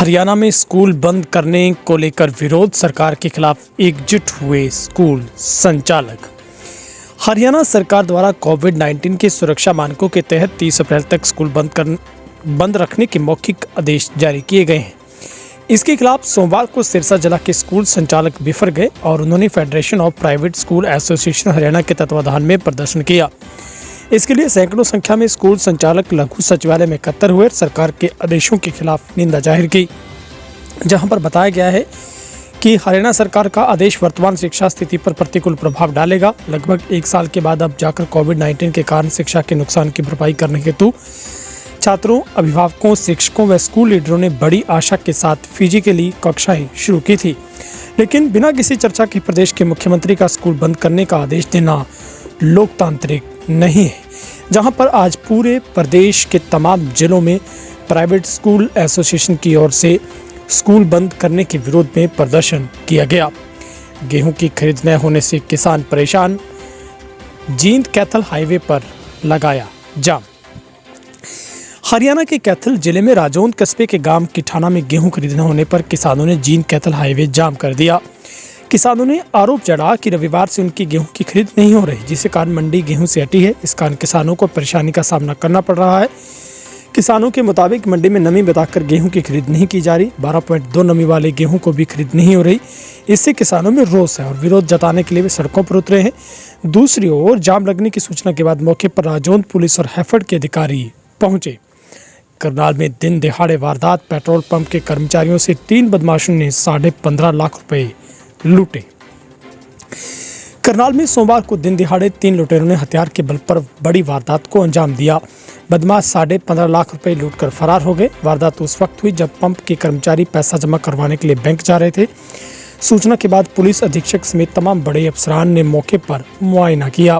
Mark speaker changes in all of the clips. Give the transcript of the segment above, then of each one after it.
Speaker 1: हरियाणा में स्कूल बंद करने को लेकर विरोध, सरकार के खिलाफ एकजुट हुए स्कूल संचालक। हरियाणा सरकार द्वारा कोविड-19 के सुरक्षा मानकों के तहत 30 अप्रैल तक स्कूल बंद रखने के मौखिक आदेश जारी किए गए हैं। इसके खिलाफ सोमवार को सिरसा जिला के स्कूल संचालक बिफर गए और उन्होंने federation of private school association Haryana के तत्वाधान में प्रदर्शन किया। इसके लिए सैकड़ों संख्या में स्कूल संचालक लघु सचिवालय में इकट्ठा हुए सरकार के आदेशों के खिलाफ निंदा जाहिर की, जहां पर बताया गया है कि हरियाणा सरकार का आदेश वर्तमान शिक्षा स्थिति पर प्रतिकूल प्रभाव डालेगा। लगभग एक साल के बाद अब जाकर कोविड-19 के कारण शिक्षा के नुकसान की भरपाई करने हेतु छात्रों, अभिभावकों, शिक्षकों व स्कूल लीडरों ने बड़ी आशा के साथ फिजिकली कक्षाएं शुरू की थी, लेकिन बिना किसी चर्चा के प्रदेश के मुख्यमंत्री का स्कूल बंद करने का आदेश देना लोकतांत्रिक नहीं है। जहां पर आज पूरे प्रदेश के तमाम जिलों में प्राइवेट स्कूल एसोसिएशन की ओर से स्कूल बंद करने के विरोध में प्रदर्शन किया गया। गेहूं की खरीद न होने से किसान परेशान, जींद कैथल हाईवे पर लगाया जाम। हरियाणा के कैथल जिले में राजौंद कस्बे के गांव किठाना में गेहूं खरीद न होने पर किसानों ने जींद कैथल हाईवे जाम कर दिया। किसानों ने आरोप जड़ा कि रविवार से उनकी गेहूं की खरीद नहीं हो रही, जिसके कारण मंडी गेहूं से हटी है। इस कारण किसानों को परेशानी का सामना करना पड़ रहा है। किसानों के मुताबिक मंडी में नमी बताकर गेहूं की खरीद नहीं की जा रही। 12.2 नमी वाले गेहूं को भी खरीद नहीं हो रही। इससे किसानों में रोष है और विरोध जताने के लिए वे सड़कों पर उतरे हैं। दूसरी ओर जाम लगने की सूचना के बाद मौके पर राजौंद पुलिस और हैफेड के अधिकारी पहुंचे। करनाल में दिन दिहाड़े वारदात, पेट्रोल पंप के कर्मचारियों से 3 बदमाशों ने 15.5 लाख रुपए लूटे। करनाल में सोमवार को दिन दिहाड़े 3 लुटेरों ने हथियार के बल पर बड़ी वारदात को अंजाम दिया। बदमाश 15.5 लाख रुपए लूटकर फरार हो गए। वारदात उस वक्त हुई जब पंप के कर्मचारी पैसा जमा करवाने के लिए बैंक जा रहे थे। सूचना के बाद पुलिस अधीक्षक समेत तमाम बड़े अफसरान ने मौके पर मुआयना किया।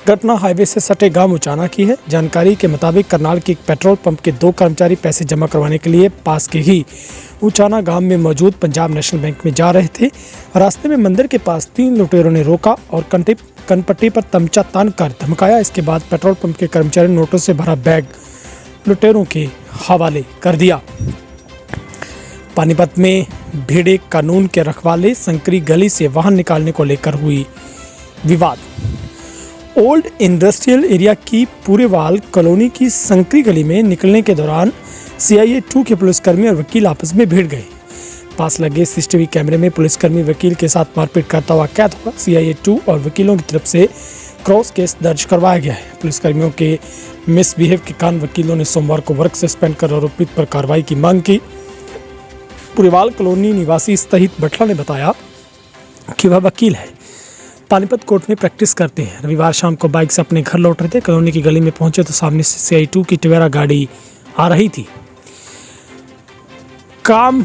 Speaker 1: घटना हाईवे से सटे गांव उचाना की है। जानकारी के मुताबिक करनाल के एक पेट्रोल पंप के 2 कर्मचारी पैसे जमा करवाने के लिए पास के ही उचाना गांव में मौजूद पंजाब नेशनल बैंक में जा रहे थे। रास्ते में मंदिर के पास 3 लुटेरों ने रोका और कनपट्टी पर तमचा तान कर धमकाया। इसके बाद पेट्रोल पंप के कर्मचारी ने नोटों से भरा बैग लुटेरों के हवाले कर दिया। पानीपत में भीड़े कानून के रखवाले, संकरी गली से वाहन निकालने को लेकर हुई विवाद। ओल्ड इंडस्ट्रियल एरिया की पूरेवाल कॉलोनी की संकरी गली में निकलने के दौरान CIA 2 के पुलिसकर्मी और वकील आपस में भिड़ गए। पास लगे CCTV कैमरे में पुलिसकर्मी वकील के साथ मारपीट करता हुआ कैद हुआ। CIA 2 और वकीलों की तरफ से क्रॉस केस दर्ज करवाया गया है। पुलिसकर्मियों के मिसबिहेव के कारण वकीलों ने सोमवार को वर्क सस्पेंड कर आरोपित पर कार्रवाई की मांग की। पूरेवाल कॉलोनी निवासी सहित बटला ने बताया कि वह वकील है, पानीपत कोर्ट में प्रैक्टिस करते हैं। रविवार शाम को बाइक से अपने घर लौट रहे थे। कॉलोनी की गली में पहुंचे तो सामने से CI 2 की टवेरा गाड़ी आ रही थी। काम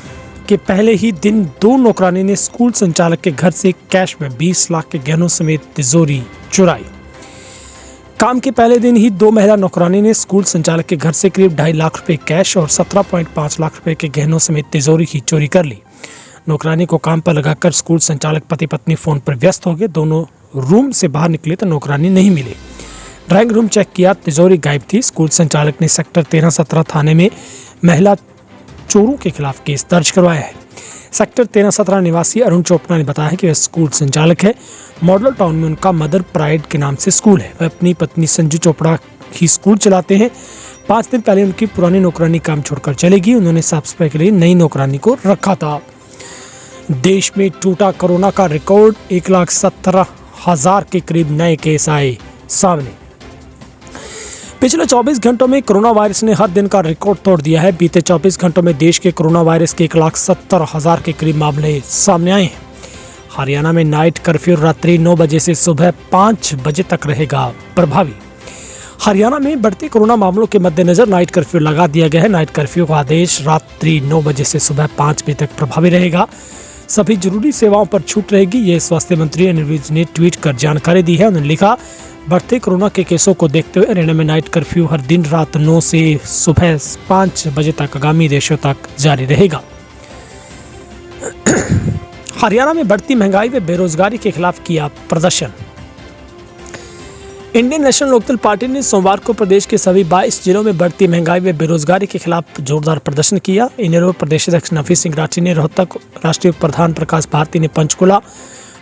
Speaker 1: के पहले ही दिन 2 नौकरानी ने स्कूल संचालक के घर से कैश में 20 लाख के गहनों समेत तिजोरी चुराई। काम के पहले दिन ही 2 महिला नौकरानी ने स्कूल संचालक के घर से करीब 2.5 लाख रुपए कैश और 17.5 लाख रुपए के गहनों समेत तिजोरी की चोरी कर ली। नौकरानी को काम पर लगाकर स्कूल संचालक पति पत्नी फोन पर व्यस्त हो गए। दोनों रूम से बाहर निकले तो नौकरानी नहीं मिली। ड्राइंग रूम चेक किया, तिजोरी गायब थी। स्कूल संचालक ने सेक्टर 13-17 थाने में महिला चोरों के खिलाफ केस दर्ज करवाया है। सेक्टर 13-17 निवासी अरुण चोपड़ा ने बताया कि वह स्कूल संचालक है। मॉडल टाउन में उनका मदर प्राइड के नाम से स्कूल है। वह अपनी पत्नी संजू चोपड़ा ही स्कूल चलाते हैं। 5 दिन पहले उनकी पुरानी नौकरानी काम छोड़कर चलेगी। उन्होंने साफ सफाई के लिए नई नौकरानी को रखा था। देश में टूटा कोरोना का रिकॉर्ड, 1,17,000 के करीब नए केस आए सामने। पिछले 24 घंटों में कोरोना वायरस ने हर दिन का रिकॉर्ड तोड़ दिया है। बीते 24 घंटों में देश के कोरोना वायरस के 1,70,000 के करीब मामले सामने आए हैं। हरियाणा में नाइट कर्फ्यू रात्रि 9 बजे से सुबह 5 बजे तक रहेगा प्रभावी। हरियाणा में बढ़ते कोरोना मामलों के मद्देनजर नाइट कर्फ्यू लगा दिया गया है। नाइट कर्फ्यू का आदेश रात्रि 9 बजे से सुबह 5 बजे तक प्रभावी रहेगा। सभी जरूरी सेवाओं पर छूट रहेगी। ये स्वास्थ्य मंत्री अनिल विज ने ट्वीट कर जानकारी दी है। उन्होंने लिखा, बढ़ते कोरोना के केसों को देखते हुए हरियाणा में नाइट कर्फ्यू हर दिन रात 9 से सुबह 5 बजे तक आगामी देशों तक जारी रहेगा। हरियाणा में बढ़ती महंगाई व बेरोजगारी के खिलाफ किया प्रदर्शन। इंडियन नेशनल लोकदल पार्टी ने सोमवार को प्रदेश के सभी 22 जिलों में बढ़ती महंगाई व बेरोजगारी के खिलाफ जोरदार प्रदर्शन किया। इनेलो प्रदेश अध्यक्ष नफीस सिंह राठी ने रोहतक, राष्ट्रीय प्रधान प्रकाश भारती ने पंचकुला,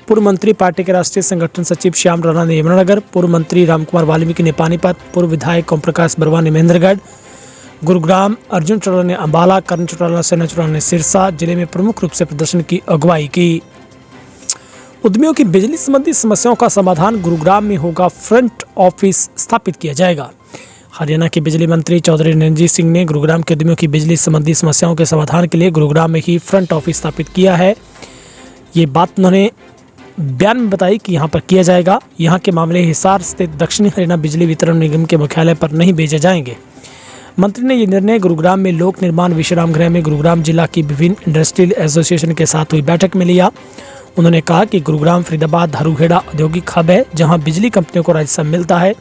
Speaker 1: पूर्व मंत्री पार्टी के राष्ट्रीय संगठन सचिव श्याम राणा ने यमुनानगर, पूर्व मंत्री रामकुमार वाल्मीकि ने पानीपत, पूर्व विधायक ओम प्रकाश बरवा ने महेंद्रगढ़, गुरुग्राम अर्जुन चौटाला ने अम्बाला, करण चौटाला, सेना चौटाला ने सिरसा जिले में प्रमुख रूप से प्रदर्शन की अगुवाई की। उद्यमियों की बिजली संबंधी समस्याओं का समाधान गुरुग्राम में होगा, फ्रंट ऑफिस स्थापित किया जाएगा। हरियाणा के बिजली मंत्री चौधरी रणजीत सिंह ने गुरुग्राम के उद्यमियों की बिजली संबंधी समस्याओं के समाधान के लिए गुरुग्राम में ही फ्रंट ऑफिस स्थापित किया है। ये बात उन्होंने बयान में बताई कि यहाँ पर किया जाएगा। यहाँ के मामले हिसार स्थित दक्षिणी हरियाणा बिजली वितरण निगम के मुख्यालय पर नहीं भेजे जाएंगे। मंत्री ने यह निर्णय गुरुग्राम में लोक निर्माण विश्राम गृह में गुरुग्राम जिला की विभिन्न इंडस्ट्रियल एसोसिएशन के साथ हुई बैठक में लिया। उन्होंने कहा कि गुरुग्राम फरीदाबाद धारूहेड़ा औद्योगिक हब है, जहां बिजली कंपनियों को राजस्व मिलता है,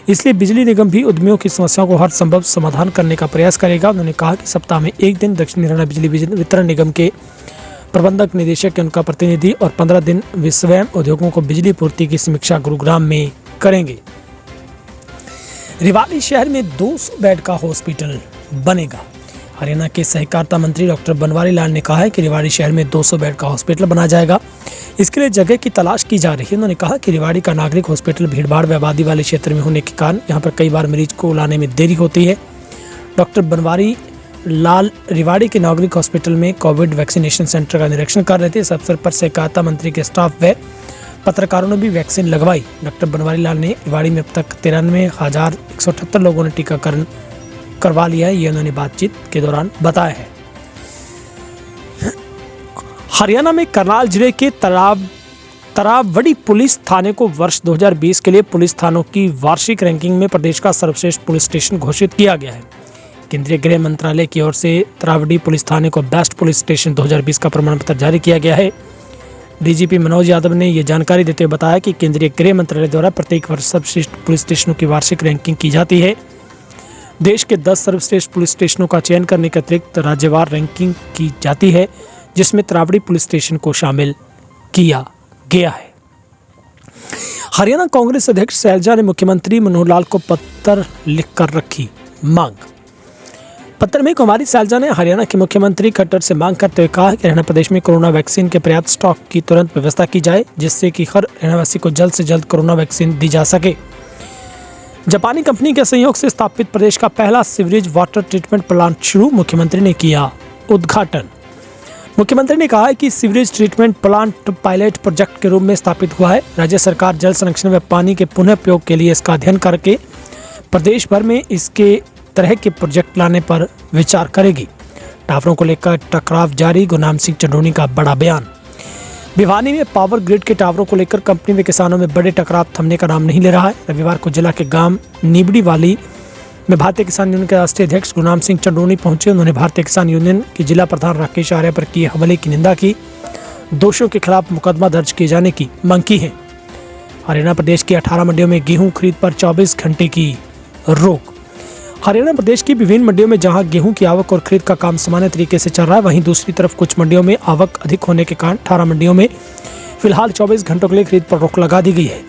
Speaker 1: इसलिए बिजली निगम भी उद्यमियों की समस्याओं को हर संभव समाधान करने का प्रयास करेगा। उन्होंने कहा कि सप्ताह में एक दिन दक्षिण हरियाणा बिजली वितरण निगम के प्रबंधक निदेशक के उनका प्रतिनिधि और 15 दिन वे स्वयं उद्योगों को बिजली पूर्ति की समीक्षा गुरुग्राम में करेंगे। रेवाड़ी शहर में 200 बेड का हॉस्पिटल बनेगा। हरियाणा के सहकारिता मंत्री डॉक्टर बनवारी लाल ने कहा है कि रेवाड़ी शहर में 200 बेड का हॉस्पिटल बनाया जाएगा। इसके लिए जगह की तलाश की जा रही है। उन्होंने कहा कि रेवाड़ी का नागरिक हॉस्पिटल भीड़भाड़ व आबादी वाले क्षेत्र में होने के कारण यहाँ पर कई बार मरीज को लाने में देरी होती है। डॉक्टर बनवारी लाल रेवाड़ी के नागरिक हॉस्पिटल में कोविड वैक्सीनेशन सेंटर का निरीक्षण कर रहे थे। इस अवसर पर सहकारिता मंत्री के स्टाफ व पत्रकारों ने भी वैक्सीन लगवाई। डॉक्टर बनवारी लाल ने रेवाड़ी में अब तक 93,178 लोगों ने टीकाकरण करवा लिया है, ये उन्होंने बातचीत के दौरान बताया है। हरियाणा में करनाल जिले के तरावड़ी पुलिस थाने को वर्ष 2020 के लिए पुलिस थानों की वार्षिक रैंकिंग में प्रदेश का सर्वश्रेष्ठ पुलिस स्टेशन घोषित किया गया है। केंद्रीय गृह मंत्रालय की ओर से तरावड़ी पुलिस थाने को बेस्ट पुलिस स्टेशन 2020 का प्रमाण पत्र जारी किया गया है। डीजीपी मनोज यादव ने यह जानकारी देते हुए बताया कि केंद्रीय गृह मंत्रालय द्वारा प्रत्येक वर्ष सर्वश्रेष्ठ पुलिस स्टेशनों की वार्षिक रैंकिंग की जाती है। देश के 10 सर्वश्रेष्ठ पुलिस स्टेशनों का चयन करने के अतिरिक्त राज्यवार रैंकिंग की जाती है, जिसमें तरावड़ी पुलिस स्टेशन को शामिल किया गया है। हरियाणा कांग्रेस अध्यक्ष शैलजा ने मुख्यमंत्री मनोहर लाल को पत्र लिखकर रखी मांग। पत्र में कुमारी शैलजा ने हरियाणा के मुख्यमंत्री खट्टर से मांग करते हुए कहा कि हरियाणा प्रदेश में कोरोना वैक्सीन के पर्याप्त स्टॉक की तुरंत व्यवस्था की जाए, जिससे कि हर हरियाणावासी को जल्द से जल्द कोरोना वैक्सीन दी जा सके। जापानी कंपनी के सहयोग से स्थापित प्रदेश का पहला सीवरेज वाटर ट्रीटमेंट प्लांट शुरू, मुख्यमंत्री ने किया उद्घाटन। मुख्यमंत्री ने कहा है कि sewerage treatment plant pilot project के रूप में स्थापित हुआ है। राज्य सरकार जल संरक्षण व पानी के पुनः उपयोग के लिए इसका अध्ययन करके प्रदेश भर में इसके तरह के प्रोजेक्ट लाने पर विचार करेगी। टावरों को लेकर टकराव जारी, गुरनाम सिंह चंडोनी का बड़ा बयान। भिवानी में पावर ग्रिड के टावरों को लेकर कंपनी व किसानों में बड़े टकराव थमने का नाम नहीं ले रहा है। रविवार को जिला के गांव नीबड़ी वाली में भारतीय किसान यूनियन के राष्ट्रीय अध्यक्ष गुरनाम सिंह चंडोनी पहुंचे। उन्होंने भारतीय किसान यूनियन के जिला प्रधान राकेश आर्य पर किए हमले की निंदा की, दोषियों के खिलाफ मुकदमा दर्ज किए जाने की मांग की है। हरियाणा प्रदेश की 18 मंडियों में गेहूं खरीद पर 24 घंटे की रोक। हरियाणा प्रदेश की विभिन्न मंडियों में जहां गेहूं की आवक और खरीद का काम सामान्य तरीके से चल रहा है, वहीं दूसरी तरफ कुछ मंडियों में आवक अधिक होने के कारण 18 मंडियों में फिलहाल 24 घंटों के लिए खरीद पर रोक लगा दी गई है।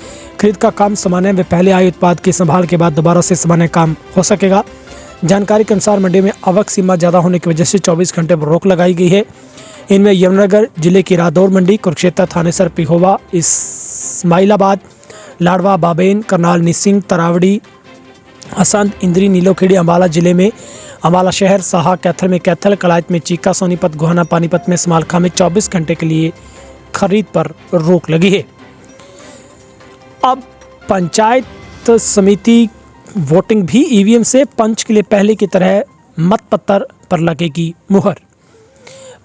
Speaker 1: खरीद का काम सामान्य व पहले आए उत्पाद की संभाल के बाद दोबारा से सामान्य काम हो सकेगा। जानकारी के अनुसार मंडी में आवक सीमा ज़्यादा होने की वजह से 24 घंटे पर रोक लगाई गई है। इनमें यमुनानगर जिले की रादौर मंडी, कुरुक्षेत्र, थानेसर, पिहोवा, इस्माइलाबाद, लाडवा, बाबेन, करनाल, निसिंग, तरावड़ी, असंत, इंद्री, नीलोखेड़ी, अम्बाला जिले में अम्बाला शहर, साहा, कैथल में कैथल, कलायत में चीका, सोनीपत, गोहाना, पानीपत में समालखा में 24 घंटे के लिए खरीद पर रोक लगी है। अब पंचायत समिति वोटिंग भी ईवीएम से, पंच के लिए पहले की तरह मतपत्र पर लगेगी मुहर।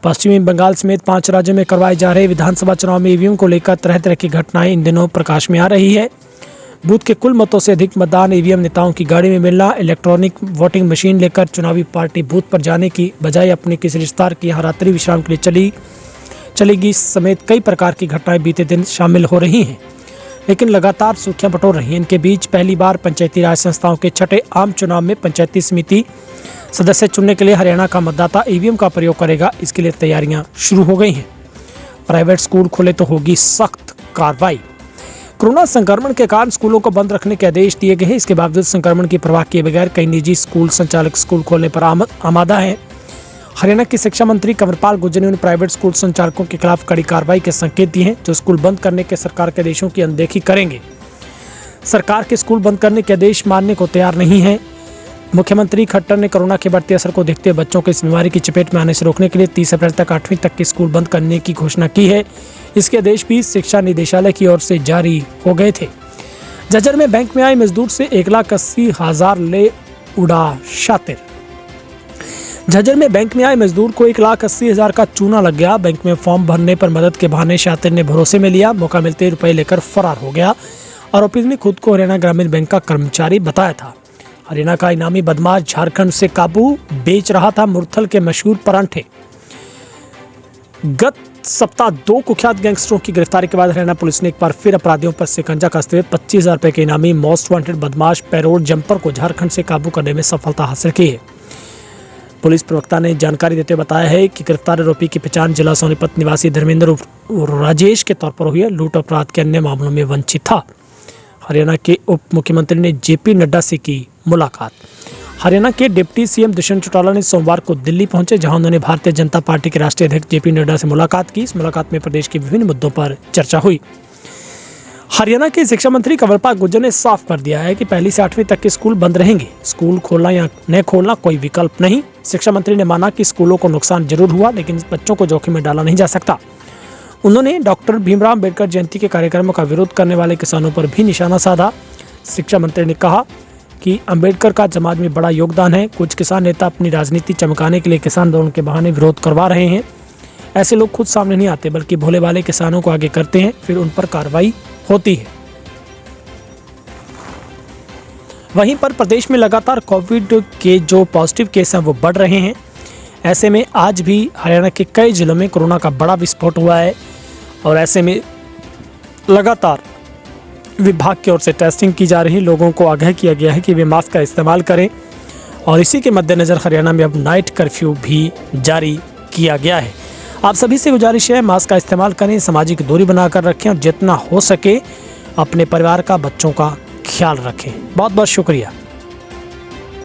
Speaker 1: पश्चिमी बंगाल समेत 5 राज्यों में करवाए जा रहे विधानसभा चुनाव में ईवीएम को लेकर तरह तरह की घटनाएं इन दिनों प्रकाश में आ रही है। बूथ के कुल मतों से अधिक मतदान ईवीएम नेताओं की गाड़ी में मिलना, इलेक्ट्रॉनिक वोटिंग मशीन लेकर चुनावी पार्टी बूथ पर जाने की बजाय अपने किसी रिश्तेदार की यहाँ रात्रि विश्राम के लिए चलेगी समेत कई प्रकार की घटनाएं बीते दिन शामिल हो रही हैं, लेकिन लगातार सुर्खियां बटोर रही हैं। इनके बीच पहली बार पंचायती राज संस्थाओं के छठे आम चुनाव में पंचायती समिति सदस्य चुनने के लिए हरियाणा का मतदाता ईवीएम का प्रयोग करेगा। इसके लिए तैयारियां शुरू हो गई हैं। प्राइवेट स्कूल खोले तो होगी सख्त कार्रवाई। कोरोना संक्रमण के कारण स्कूलों को बंद रखने के आदेश दिए गए हैं। इसके बावजूद संक्रमण की परवाह किए बगैर कई निजी स्कूल संचालक स्कूल खोलने पर आमादा हैं। हरियाणा के शिक्षा मंत्री कंवरपाल गुर्जर ने उन प्राइवेट स्कूल संचालकों के खिलाफ कड़ी कार्रवाई के संकेत दिए हैं जो स्कूल बंद करने के सरकार के आदेशों की अनदेखी करेंगे। सरकार के स्कूल बंद करने के आदेश मानने को तैयार नहीं है। मुख्यमंत्री खट्टर ने कोरोना के बढ़ते असर को देखते हुए बच्चों को इस बीमारी की चपेट में आने से रोकने के लिए 30 अप्रैल तक 8वीं तक के स्कूल बंद करने की घोषणा की है। इसके आदेश भी शिक्षा निदेशालय की ओर से जारी हो गए थे। झज्जर में बैंक में आए मजदूर से 1,80,000 ले उड़ा शातिर। झज्जर में बैंक में आए मजदूर को 1,80,000 का चूना लग गया। बैंक में फॉर्म भरने पर मदद के बहाने शातिर ने भरोसे में लिया। मौका मिलते ही रुपए लेकर फरार हो गया। आरोपी ने खुद को हरियाणा ग्रामीण बैंक का कर्मचारी बताया था। हरियाणा का इनामी बदमाश झारखंड से काबू, बेच रहा था मुरथल के मशहूर परांठे। गत सप्ताह 2 कुख्यात गैंगस्टरों की गिरफ्तारी के बाद हरियाणा पुलिस ने एक बार फिर अपराधियों पर शिकंजा कसते हुए 25,000 रुपए के इनामी मोस्ट वांटेड बदमाश पैरोल जंपर को झारखंड से काबू करने में सफलता हासिल की है। पुलिस प्रवक्ता ने जानकारी देते हुए बताया है कि गिरफ्तार आरोपी की पहचान जिला सोनीपत निवासी धर्मेंद्र और राजेश के तौर पर हुई है। लूट अपराध के अन्य मामलों में वंचित था। हरियाणा के उप मुख्यमंत्री ने जेपी नड्डा से की मुलाकात। हरियाणा के डिप्टी सीएम दुष्यंत चौटाला ने सोमवार को दिल्ली पहुंचे, जहां उन्होंने भारतीय जनता पार्टी के राष्ट्रीय अध्यक्ष जेपी नड्डा से मुलाकात की। इस मुलाकात में प्रदेश के विभिन्न मुद्दों पर चर्चा हुई। हरियाणा के शिक्षा मंत्री कंवरपाल गुर्जर ने साफ कर दिया है कि 1ली से 8वीं तक के स्कूल बंद रहेंगे। स्कूल खोलना या न खोलना कोई विकल्प नहीं। शिक्षा मंत्री ने माना कि स्कूलों को नुकसान जरूर हुआ, लेकिन बच्चों को जोखिम में डाला नहीं जा सकता। उन्होंने डॉक्टर भीमराव अम्बेडकर जयंती के कार्यक्रमों का विरोध करने वाले किसानों पर भी निशाना साधा। शिक्षा मंत्री ने कहा कि अम्बेडकर का समाज में बड़ा योगदान है। कुछ किसान नेता अपनी राजनीति चमकाने के लिए किसान आंदोलन के बहाने विरोध करवा रहे हैं। ऐसे लोग खुद सामने नहीं आते, बल्कि भोले वाले किसानों को आगे करते हैं, फिर उन पर कार्रवाई होती है। वहीं पर प्रदेश में लगातार कोविड के जो पॉजिटिव केस हैं वो बढ़ रहे हैं। ऐसे में आज भी हरियाणा के कई जिलों में कोरोना का बड़ा विस्फोट हुआ है और ऐसे में लगातार विभाग की ओर से टेस्टिंग की जा रही। लोगों को आगाह किया गया है कि वे मास्क का इस्तेमाल करें और इसी के मद्देनज़र हरियाणा में अब नाइट कर्फ्यू भी जारी किया गया है। आप सभी से गुजारिश है, मास्क का इस्तेमाल करें, सामाजिक दूरी बनाकर रखें और जितना हो सके अपने परिवार का, बच्चों का ख्याल रखें। बहुत बहुत शुक्रिया।